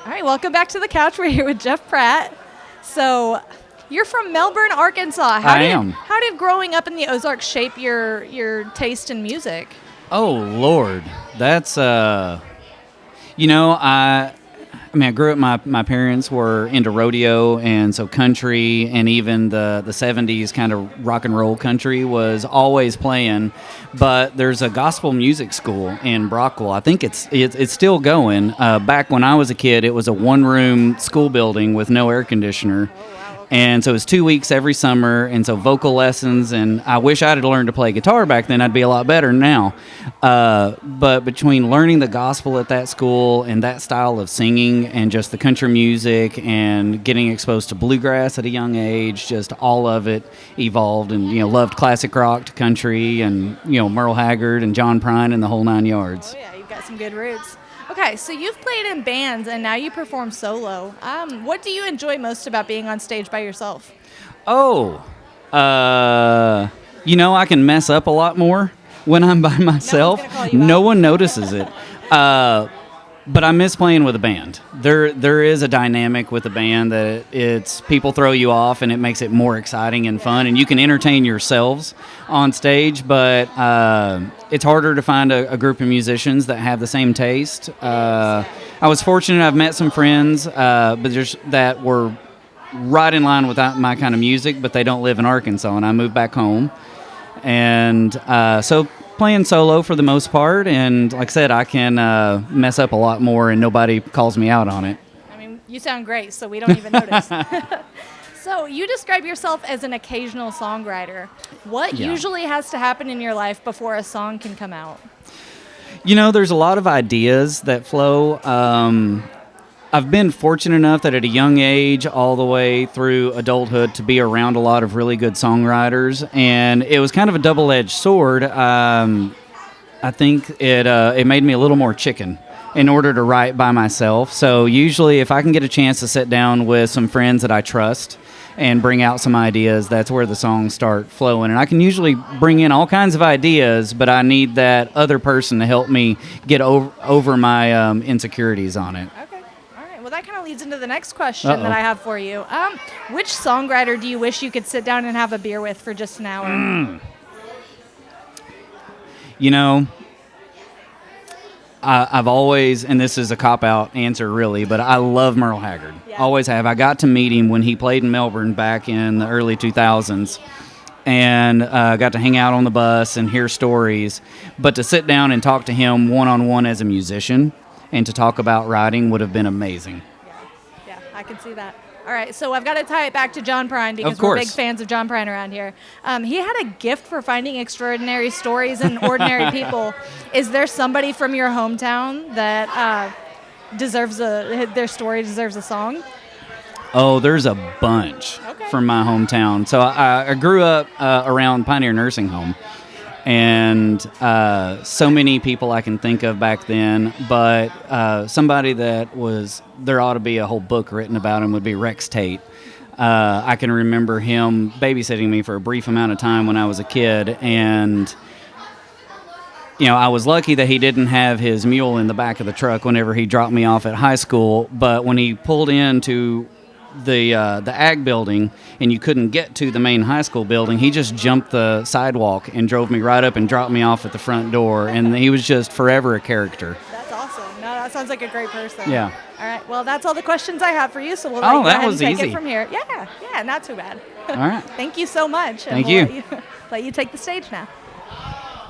All right, welcome back to the couch. We're here with Jeff Pratt. So, you're from Melbourne, Arkansas. I am. How did growing up in the Ozarks shape your taste in music? Oh Lord, that's I grew up. My parents were into rodeo, and so country, and even the '70s kind of rock and roll country was always playing. But there's a gospel music school in Brockville. I think it's still going. Back when I was a kid, it was a one-room school building with no air conditioner. And so it was 2 weeks every summer, and so vocal lessons, and I wish I'd have learned to play guitar back then. I'd be a lot better now. But between learning the gospel at that school and that style of singing and just the country music and getting exposed to bluegrass at a young age, just all of it evolved, and, loved classic rock to country and, Merle Haggard and John Prine and the whole nine yards. Oh, yeah, you've got some good roots. Okay, so you've played in bands and now you perform solo. What do you enjoy most about being on stage by yourself? I can mess up a lot more when I'm by myself. No one notices it. But I miss playing with a band. There is a dynamic with a band that it's people throw you off, and it makes it more exciting and fun, and you can entertain yourselves on stage, but it's harder to find a group of musicians that have the same taste. I was fortunate. I've met some friends that were right in line with my kind of music, but they don't live in Arkansas, and I moved back home. And so playing solo for the most part, and like I said, I can mess up a lot more and nobody calls me out on it. I mean, you sound great, so we don't even notice. So you describe yourself as an occasional songwriter. What usually has to happen in your life before a song can come out? There's a lot of ideas that flow. I've been fortunate enough that at a young age, all the way through adulthood, to be around a lot of really good songwriters, and it was kind of a double-edged sword. I think it made me a little more chicken in order to write by myself. So usually, if I can get a chance to sit down with some friends that I trust and bring out some ideas, that's where the songs start flowing. And I can usually bring in all kinds of ideas, but I need that other person to help me get over my insecurities on it. Okay. Well, that kind of leads into the next question that I have for you. Which songwriter do you wish you could sit down and have a beer with for just an hour? I've always, and this is a cop-out answer really, but I love Merle Haggard. Yeah. Always have. I got to meet him when he played in Melbourne back in the early 2000s, and got to hang out on the bus and hear stories. But to sit down and talk to him one-on-one as a musician and to talk about writing would have been amazing. Yeah, I can see that. All right, so I've got to tie it back to John Prine because we're big fans of John Prine around here. He had a gift for finding extraordinary stories in ordinary people. Is there somebody from your hometown that their story deserves a song? Oh, there's a bunch from my hometown. So I grew up around Pioneer Nursing Home. And so many people I can think of back then, but somebody there ought to be a whole book written about him would be Rex Tate. I can remember him babysitting me for a brief amount of time when I was a kid, and I was lucky that he didn't have his mule in the back of the truck whenever he dropped me off at high school, but when he pulled into the ag building and you couldn't get to the main high school building, he just jumped the sidewalk and drove me right up and dropped me off at the front door, and he was just forever a character. That's awesome. No, that sounds like a great person. Yeah. All right, well, that's all the questions I have for you, so we'll go ahead and take easy. it from here. Yeah, not too bad. All right. Thank you so much. Thank you. Let you take the stage now.